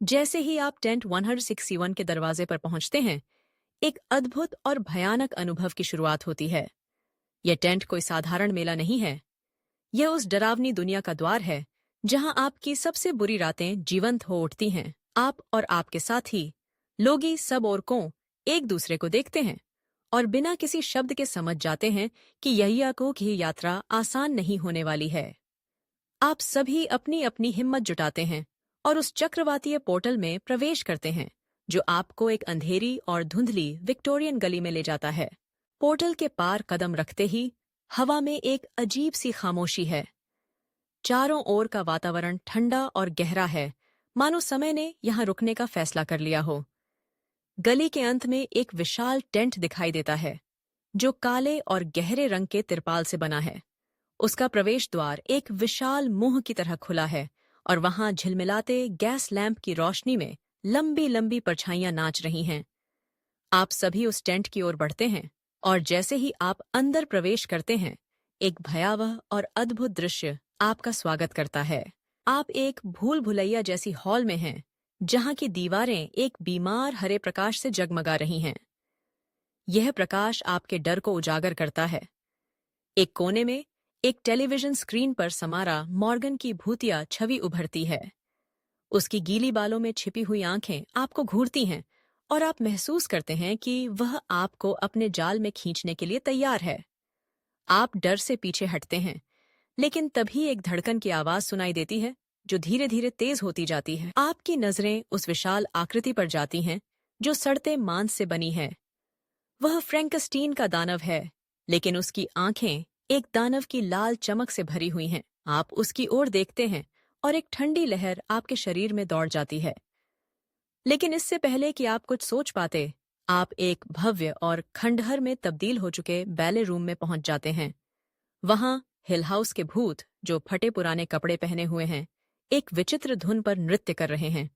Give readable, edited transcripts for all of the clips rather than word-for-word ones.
जैसे ही आप टेंट 161 के दरवाजे पर पहुंचते हैं, एक अद्भुत और भयानक अनुभव की शुरुआत होती है। यह टेंट कोई साधारण मेला नहीं है। यह उस डरावनी दुनिया का द्वार है जहां आपकी सबसे बुरी रातें जीवंत हो उठती हैं। आप और आपके साथी लोगी सब ओरकों एक दूसरे को देखते हैं और बिना किसी शब्द के समझ जाते हैं कि यहियाको की यात्रा आसान नहीं होने वाली है। आप सभी अपनी अपनी हिम्मत जुटाते हैं और उस चक्रवातीय पोर्टल में प्रवेश करते हैं जो आपको एक अंधेरी और धुंधली विक्टोरियन गली में ले जाता है। पोर्टल के पार कदम रखते ही हवा में एक अजीब सी खामोशी है। चारों ओर का वातावरण ठंडा और गहरा है, मानो समय ने यहाँ रुकने का फैसला कर लिया हो। गली के अंत में एक विशाल टेंट दिखाई देता है जो काले और गहरे रंग के तिरपाल से बना है। उसका प्रवेश द्वार एक विशाल मुंह की तरह खुला है और वहां झिलमिलाते गैस लैंप की रोशनी में लंबी लंबी परछाइयां नाच रही हैं। आप सभी उस टेंट की ओर बढ़ते हैं और जैसे ही आप अंदर प्रवेश करते हैं, एक भयावह और अद्भुत दृश्य आपका स्वागत करता है। आप एक भूल भुलैया जैसी हॉल में हैं, जहां की दीवारें एक बीमार हरे प्रकाश से जगमगा रही हैं। यह प्रकाश आपके डर को उजागर करता है। एक कोने में एक टेलीविजन स्क्रीन पर समारा मॉर्गन की भूतिया छवि उभरती है। उसकी गीली बालों में छिपी हुई आंखें आपको घूरती हैं और आप महसूस करते हैं कि वह आपको अपने जाल में खींचने के लिए तैयार है। आप डर से पीछे हटते हैं, लेकिन तभी एक धड़कन की आवाज सुनाई देती है जो धीरे धीरे तेज होती जाती है। आपकी नजरें उस विशाल आकृति पर जाती हैं जो सड़ते मांस से बनी है। वह फ्रैंकस्टीन का दानव है, लेकिन उसकी आंखें एक दानव की लाल चमक से भरी हुई हैं। आप उसकी ओर देखते हैं और एक ठंडी लहर आपके शरीर में दौड़ जाती है। लेकिन इससे पहले कि आप कुछ सोच पाते, आप एक भव्य और खंडहर में तब्दील हो चुके बैले रूम में पहुंच जाते हैं। वहां हिल हाउस के भूत, जो फटे पुराने कपड़े पहने हुए हैं, एक विचित्र धुन पर नृत्य कर रहे हैं।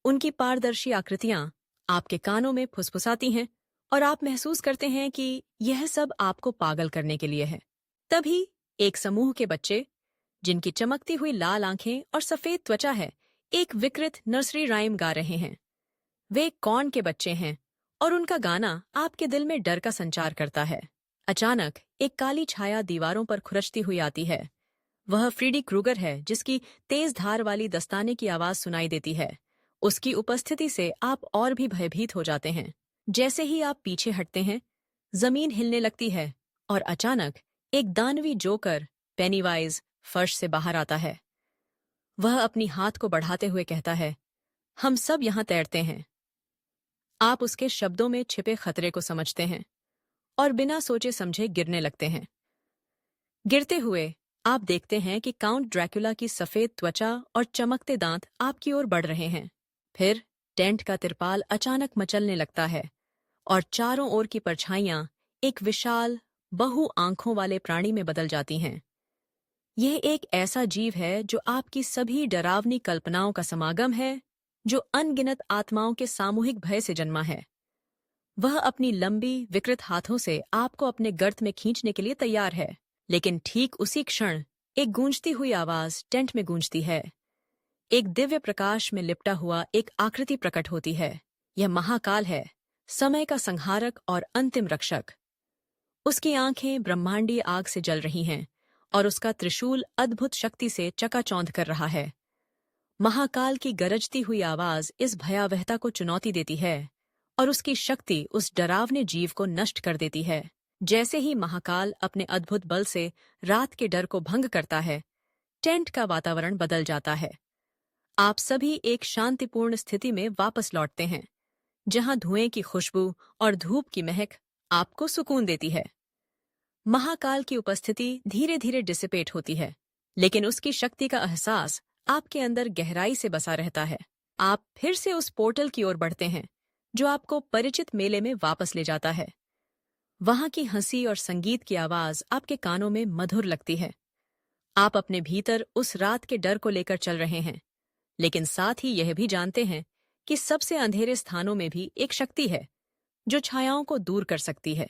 उनकी पारदर्शी आकृतियां आपके कानों में फुसफुसाती हैं और आप महसूस करते हैं कि यह सब आपको पागल करने के लिए है। तभी एक समूह के बच्चे, जिनकी चमकती हुई लाल आंखें और सफेद त्वचा है, एक विकृत नर्सरी राइम गा रहे हैं। वे कॉर्न के बच्चे हैं और उनका गाना आपके दिल में डर का संचार करता है। अचानक एक काली छाया दीवारों पर खुरचती हुई आती है। वह फ्रीडी क्रूगर है, जिसकी तेज धार वाली दस्ताने की आवाज सुनाई देती है। उसकी उपस्थिति से आप और भी भयभीत हो जाते हैं। जैसे ही आप पीछे हटते हैं, जमीन हिलने लगती है और अचानक एक दानवी जोकर पेनीवाइज फर्श से बाहर आता है। वह अपनी हाथ को बढ़ाते हुए कहता है, हम सब यहां तैरते हैं। आप उसके शब्दों में छिपे खतरे को समझते हैं और बिना सोचे समझे गिरने लगते हैं। गिरते हुए आप देखते हैं कि काउंट ड्रैकुला की सफेद त्वचा और चमकते दांत आपकी ओर बढ़ रहे हैं। फिर टेंट का तिरपाल अचानक मचलने लगता है और चारों ओर की परछाइयां एक विशाल बहु आंखों वाले प्राणी में बदल जाती हैं। यह एक ऐसा जीव है जो आपकी सभी डरावनी कल्पनाओं का समागम है, जो अनगिनत आत्माओं के सामूहिक भय से जन्मा है। वह अपनी लंबी विकृत हाथों से आपको अपने गर्त में खींचने के लिए तैयार है, लेकिन ठीक उसी क्षण एक गूंजती हुई आवाज टेंट में गूंजती है। एक दिव्य प्रकाश में लिपटा हुआ एक आकृति प्रकट होती है। यह महाकाल है, समय का संहारक और अंतिम रक्षक। उसकी आंखें ब्रह्मांडीय आग से जल रही हैं और उसका त्रिशूल अद्भुत शक्ति से चकाचौंध कर रहा है। महाकाल की गरजती हुई आवाज इस भयावहता को चुनौती देती है और उसकी शक्ति उस डरावने जीव को नष्ट कर देती है। जैसे ही महाकाल अपने अद्भुत बल से रात के डर को भंग करता है, टेंट का वातावरण बदल जाता है। आप सभी एक शांतिपूर्ण स्थिति में वापस लौटते हैं, जहां धुएं की खुशबू और धूप की महक आपको सुकून देती है। महाकाल की उपस्थिति धीरे धीरे डिसिपेट होती है, लेकिन उसकी शक्ति का एहसास आपके अंदर गहराई से बसा रहता है। आप फिर से उस पोर्टल की ओर बढ़ते हैं जो आपको परिचित मेले में वापस ले जाता है। वहां की हंसी और संगीत की आवाज आपके कानों में मधुर लगती है। आप अपने भीतर उस रात के डर को लेकर चल रहे हैं, लेकिन साथ ही यह भी जानते हैं कि सबसे अंधेरे स्थानों में भी एक शक्ति है जो छायाओं को दूर कर सकती है।